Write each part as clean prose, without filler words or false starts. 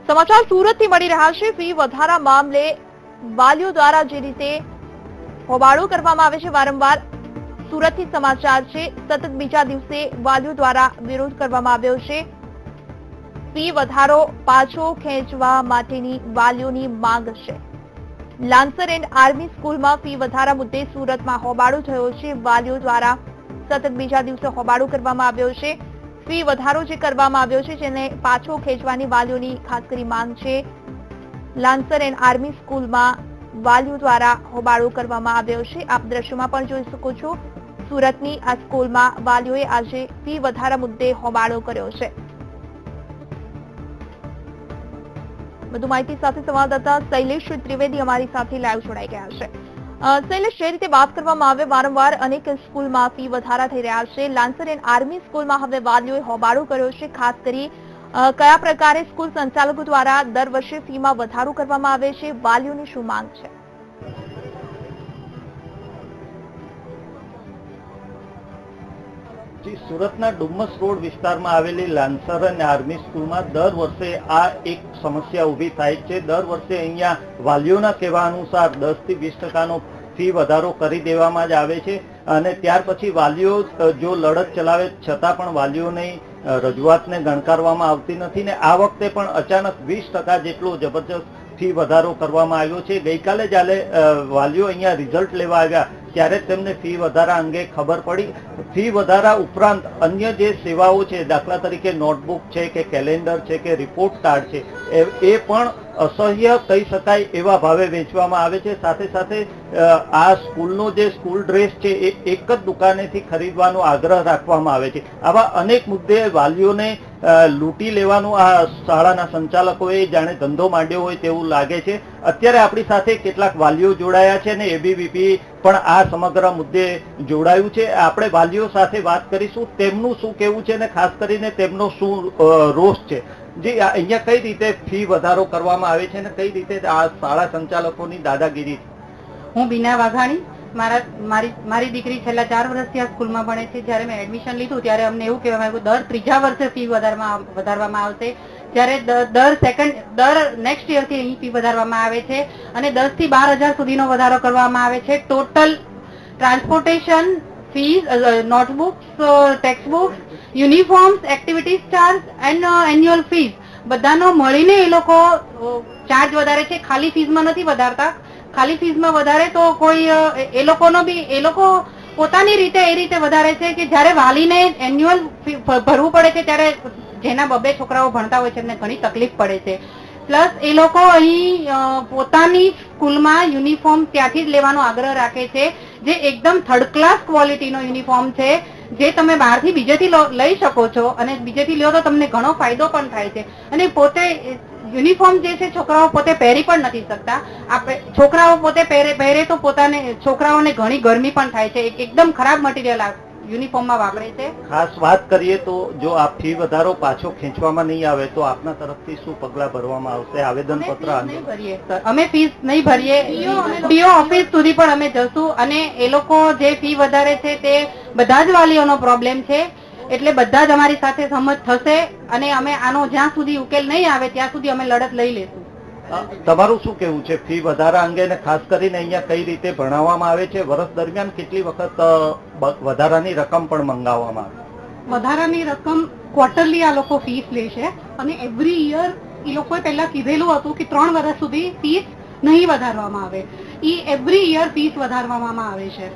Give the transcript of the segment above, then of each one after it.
સમાચાર સુરતથી મળી રહ્યા છે। ફી વધારા મામલે વાલીઓ દ્વારા જે રીતે હોબાળો કરવામાં આવે છે, વારંવાર સુરતથી સમાચાર છે। સતત બીજા દિવસે વાલીઓ દ્વારા વિરોધ કરવામાં આવ્યો છે। ફી વધારો પાછો ખેંચવા માટેની વાલીઓની માંગ છે। લાન્સર એન્ડ આર્મી સ્કૂલમાં ફી વધારા મુદ્દે સુરતમાં હોબાળો થયો છે। વાલીઓ દ્વારા સતત બીજા દિવસે હોબાળો કરવામાં આવ્યો છે। ફી વધારો જે કરવામાં આવ્યો છે જેને પાછો ખેંચવાની વાલીઓની ખાસ કરી માંગ છે। લાન્સર એન્ડ આર્મી સ્કૂલમાં વાલીઓ દ્વારા હોબાળો કરવામાં આવ્યો છે। આપ દ્રશ્યોમાં પણ જોઈ શકો છો, સુરતની આ સ્કૂલમાં વાલીઓએ આજે ફી વધારા મુદ્દે હોબાળો કર્યો છે। વધુ માહિતી સાથે સંવાદદાતા શૈલેષ ત્રિવેદી અમારી સાથે લાઈવ જોડાઈ ગયા છે। શૈલેષ, જે રીતે વાત કરવામાં આવે, વારંવાર અનેક સ્કૂલમાં ફી વધારા થઈ રહ્યા છે। લાન્સર એન્ડ આર્મી સ્કૂલમાં હવે વાલીઓએ હોબાળો કર્યો છે। ખાસ કરી કયા પ્રકારે સ્કૂલ સંચાલકો દ્વારા દર વર્ષે ફીમાં વધારો કરવામાં આવે છે, વાલીઓની શું માંગ છે? સુરતના ડુમ્મસ રોડ વિસ્તારમાં આવેલી લાન્સર અને આર્મી સ્કૂલમાં દર વર્ષે આ એક સમસ્યા ઊભી થાય છે। દર વર્ષે અહીંયા વાલીઓના કહેવા અનુસાર 10 થી 20% ફી વધારો કરી દેવામાં જ આવે છે અને ત્યાર પછી વાલીઓ જો લડત ચલાવે છતાં પણ વાલીઓની રજૂઆતને ગણકારવામાં આવતી નથી ને આ વખતે પણ અચાનક 20% જેટલો જબરજસ્ત ફી વધારો કરવામાં આવ્યો છે। ગઈકાલે જ્યારે વાલીઓ અહીંયા રિઝલ્ટ લેવા આવ્યા ત્યારે તેમને ફી વધારા અંગે ખબર પડી। ફી વધારા ઉપરાંત અન્ય જે સેવાઓ છે, દાખલા તરીકે નોટબુક છે કે કેલેન્ડર છે કે રિપોર્ટ કાર્ડ છે, એ પણ અસહ્ય કહી શકાય એવા ભાવે વેચવામાં આવે છે। સાથે સાથે આ સ્કૂલનો જે સ્કૂલ ડ્રેસ છે એ એક જ દુકાનેથી ખરીદવાનો આગ્રહ રાખવામાં આવે છે। આવા અનેક મુદ્દે વાલીઓને લૂંટી લેવાનું આ શાળાના સંચાલકોએ જાણે ધંધો માંડ્યો હોય તેવું લાગે છે। અત્યારે આપણી સાથે કેટલાક વાલીઓ જોડાયા છે અને એબીવીપી પણ આ સમગ્ર મુદ્દે જોડાયું છે। આપણે વાલીઓ સાથે વાત કરીશું, તેમનું શું કહેવું છે અને ખાસ કરીને તેમનો શું રોષ છે। જે અહીંયા કઈ રીતે ફી વધારો કરવામાં આવે છે અને કઈ રીતે આ શાળા સંચાલકોની દાદાગીરી? હું બીના વાઘાણી, મારી દીકરી છેલ્લા 4 વર્ષથી આ સ્કૂલમાં ભણે છે। જ્યારે મેં એડમિશન લીધું ત્યારે અમને એવું કહેવામાં આવ્યું દર ત્રીજા વર્ષે ફી વધારવામાં આવશે, જ્યારે દર નેક્સ્ટ યરથી અહીં ફી વધારવામાં આવે છે અને 10 થી 12,000 સુધીનો વધારો કરવામાં આવે છે। Total transportation fees, notebooks, textbooks, uniforms, activities charge and annual fees બધાનો મળીને એ લોકો ચાર્જ વધારે છે। ખાલી ફીસમાં નથી વધારતા। ખાલી ફીસમાં વધારે તો કોઈ એ લોકો પોતાની રીતે એ રીતે વધારે છે કે જ્યારે વાલીને એન્યુઅલ ભરવું પડે છે ત્યારે જેના 2 છોકરાઓ ભણતા હોય છે એમને ઘણી તકલીફ પડે છે। પ્લસ એ લોકો અહીં પોતાની સ્કૂલમાં યુનિફોર્મ ત્યાંથી જ લેવાનો આગ્રહ રાખે છે, જે એકદમ થર્ડ ક્લાસ ક્વોલિટીનો યુનિફોર્મ છે, જે તમે બહારથી બીજેથી લઈ શકો છો અને બીજેથી લ્યો તો તમને ઘણો ફાયદો પણ થાય છે। અને પોતે યુનિફોર્મ જે છે છોકરાઓ પોતે પહેરી પણ નથી શકતા। આપણે છોકરાઓ પોતે પહેરે તો છોકરાઓને ઘણી ગરમી પણ થાય છે। એકદમ ખરાબ મટીરિયલ યુનિફોર્મમાં વાપરે છે। ખાસ વાત કરીએ તો જો આ ફી વધારો પાછો ખેંચવામાં નહીં આવે તો આપના તરફથી શું પગલાં ભરવામાં આવશે? આવેદનપત્ર? અમે ફીસ નહીં ભરીએ, ડીઓ ઓફિસ સુધી પણ અમે જશું અને એ લોકો જે ફી વધારે છે તે બધા જ વાલીઓનો પ્રોબ્લેમ છે, એટલે બધા જ અમારી સાથે સહમત થશે અને અમે આનો જ્યાં સુધી ઉકેલ નહીં આવે ત્યાં સુધી અમે લડત લઈ લેશું। તમારું શું કહેવું છે ફી વધારા અંગે ને ખાસ કરીને અહીંયા કઈ રીતે ભણાવવામાં આવે છે? વર્ષ દરમિયાન કેટલી વખત વધારાની રકમ પણ મંગાવવામાં આવે? વધારાની રકમ ક્વાર્ટરલી આ લોકો ફીસ લે છે અને એવરી યર એ લોકોએ પહેલા કીધેલું હતું કે 3 વર્ષ સુધી ફીસ નહીં વધારવામાં આવે। એવરી યર ફીસ વધારવામાં આવે છે।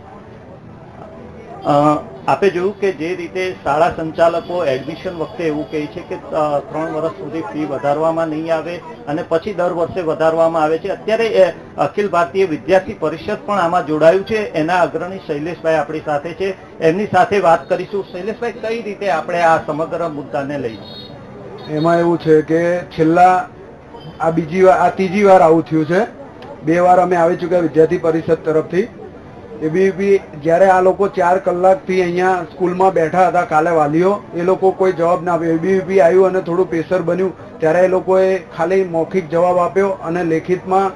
આપે જોયું કે જે રીતે શાળા સંચાલકો એડમિશન વખતે એવું કહે છે કે 3 વર્ષ સુધી ફી વધારવામાં નહીં આવે અને પછી દર વર્ષે વધારવામાં આવે છે। અત્યારે અખિલ ભારતીય વિદ્યાર્થી પરિષદ પણ આમાં જોડાયું છે। એના અગ્રણી શૈલેષભાઈ આપણી સાથે છે, એમની સાથે વાત કરીશું। શૈલેષભાઈ, કઈ રીતે આપણે આ સમગ્ર મુદ્દાને લઈ? એમાં એવું છે કે છેલ્લા આ ત્રીજી વાર આવું થયું છે। 2 વાર અમે આવી ચૂક્યા વિદ્યાર્થી પરિષદ તરફથી। એબીવીપી જ્યારે આ લોકો 4 કલાકથી અહીંયા સ્કૂલમાં બેઠા હતા, કાલે વાલીઓ, એ લોકો કોઈ જવાબ ના આપ્યો। એબીવીપી આવ્યું અને થોડું પ્રેશર બન્યું ત્યારે એ લોકોએ ખાલી મૌખિક જવાબ આપ્યો અને લેખિતમાં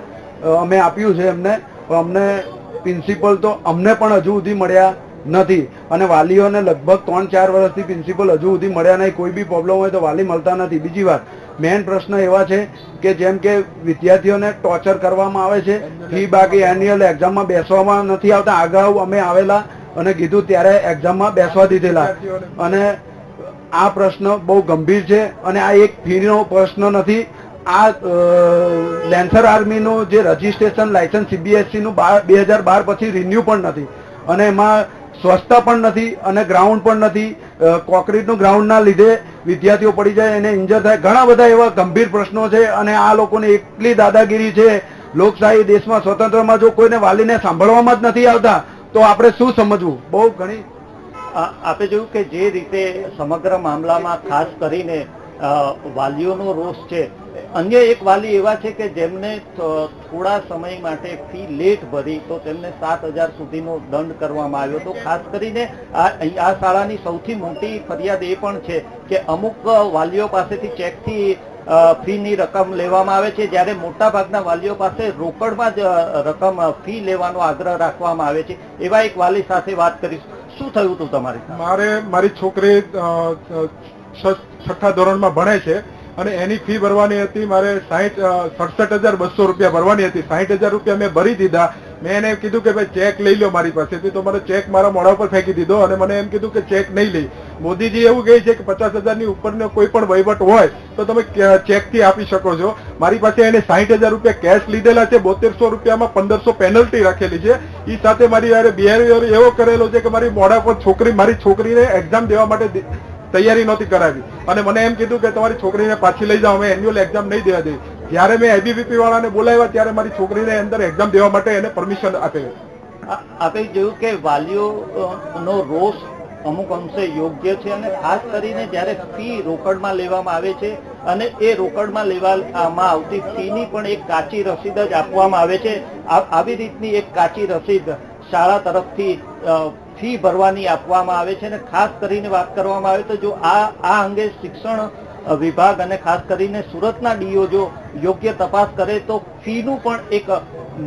અમે આપ્યું છે એમને। અમને પ્રિન્સિપલ તો અમને પણ હજુ સુધી મળ્યા નથી અને વાલીઓને લગભગ 3-4 વર્ષથી પ્રિન્સિપલ હજુ સુધી મળ્યા નહીં। કોઈ બી પ્રોબ્લેમ હોય તો વાલી મળતા નથી। બીજી વાત, મેઇન પ્રશ્ન એવા છે કે જેમ કે વિદ્યાર્થીઓને ટોર્ચર કરવામાં આવે છે, ફી બાકી એન્યુઅલ એક્ઝામમાં બેસવામાં નથી આવતા. અગાઉ અમે આવેલા અને કીધું ત્યારે એક્ઝામમાં બેસવા દીધેલા, અને આ પ્રશ્ન બહુ ગંભીર છે. અને આ એક ફીનો પ્રશ્ન નથી, આ લેન્સર આર્મીનું જે રજીસ્ટ્રેશન લાયસન્સ CBSE નું 2012 પછી રિન્યુ પણ નથી, અને એમાં સ્વચ્છતા પણ નથી અને ગ્રાઉન્ડ પણ નથી. કોન્ક્રીટનું ગ્રાઉન્ડના લીધે વિદ્યાર્થીઓ પડી જાય, એને ઇન્જર થાય. ઘણા બધા એવા ગંભીર પ્રશ્નો છે, અને આ લોકોની એટલી દાદાગીરી છે. લોકશાહી દેશમાં સ્વતંત્રમાં જો કોઈને વાલીને સાંભળવામાં જ નથી આવતા તો આપણે શું સમજવું? બહુ ઘણી આપે જોયું કે જે રીતે સમગ્ર મામલામાં ખાસ કરીને વાલીઓનો રોષ છે. અન્ય એક વાલી એવા છે કે જેમને થોડા સમય માટે ફી લેટ ભરી તો તેમને 7,000 સુધીનો દંડ કરવામાં આવ્યો. તો ખાસ કરીને આ શાળાની સૌથી મોટી ફરિયાદ એ પણ છે કે અમુક વાલીઓ પાસેથી ચેકથી ફીની રકમ લેવામાં આવે છે, જ્યારે મોટા ભાગના વાલીઓ પાસે રોકડમાં જ રકમ ફી લેવાનો આગ્રહ રાખવામાં આવે છે. એવા એક વાલી સાથે વાત કરીશું. શું થયું હતું તમારી સાથે? મારી છોકરી 6ઠ્ઠા ધોરણમાં ભણે છે અને એની ફી ભરવાની હતી. મારે 67,200 રૂપિયા ભરવાની હતી. 60,000 રૂપિયા મેં ભરી દીધા. મેં એને કીધું કે ભાઈ ચેક લઈ લો મારી પાસેથી, તો મને ચેક મારા મોઢા ઉપર ફેંકી દીધો અને મને એમ કીધું કે ચેક નહીં લઈ. મોદીજી એવું કહે છે કે 50,000 ની ઉપરનો કોઈ પણ વહીવટ હોય તો તમે ચેકથી આપી શકો છો. મારી પાસે એને 60,000 રૂપિયા કેશ લીધેલા છે. 7200 રૂપિયામાં 1500 પેનલ્ટી રાખેલી છે. એ સાથે મારી યારે બિહેવિયર એવો કરેલો છે કે મારી મોઢા પર મારી છોકરીને એક્ઝામ દેવા માટે તૈયારી નહોતી કરાવી, અને મને એમ કીધું કે તમારી છોકરીને પાછી લઈ જાઓ, અમે એન્યુઅલ એક્ઝામ નહીં દેવા દઈએ. જ્યારે મેં ABVP વાળાને બોલાવ્યા ત્યારે મારી છોકરીને અંદર એક્ઝામ દેવા માટે એને પરમિશન આપેલી. આપણે જોયું કે વાલીઓનો રોષ અમુક અંશે યોગ્ય છે, અને ખાસ કરીને જ્યારે ફી રોકડમાં લેવામાં આવે છે અને એ રોકડમાં લેવામાં આવતી ફીની પણ એક કાચી રસીદ જ આપવામાં આવે છે. આવી રીતની એક કાચી રસીદ શાળા તરફથી ફી ભરવાની આપવામાં આવે છે. અને ખાસ કરીને વાત કરવામાં આવે તો જો આ અંગે શિક્ષણ વિભાગ અને ખાસ કરીને સુરતના ડીઓ જો યોગ્ય તપાસ કરે તો ફીનું પણ એક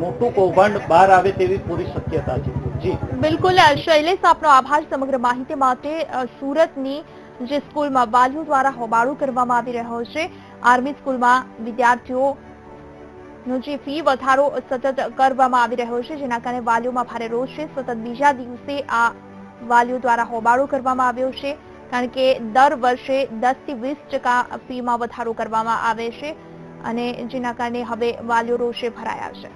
મોટું કૌભાંડ બહાર આવે તેવી પૂરી શક્યતા છે. જી બિલકુલ શૈલેષ, આપનો આભાર સમગ્ર માહિતી માટે. સુરતની જે સ્કૂલમાં વાલીઓ દ્વારા હોબાળો કરવામાં આવી રહ્યો છે, આર્મી સ્કૂલમાં વિદ્યાર્થીઓનો જે ફી વધારો સતત કરવામાં આવી રહ્યો છે, જેના કારણે વાલીઓમાં ભારે રોષ છે. સતત બીજા દિવસે આ વાલીઓ દ્વારા હોબાળો કરવામાં આવ્યો છે, કારણ કે દર વર્ષે 10 થી 20% ફીમાં વધારો કરવામાં આવે છે, અને જેના કારણે હવે વાલીઓ રોષે ભરાયા છે.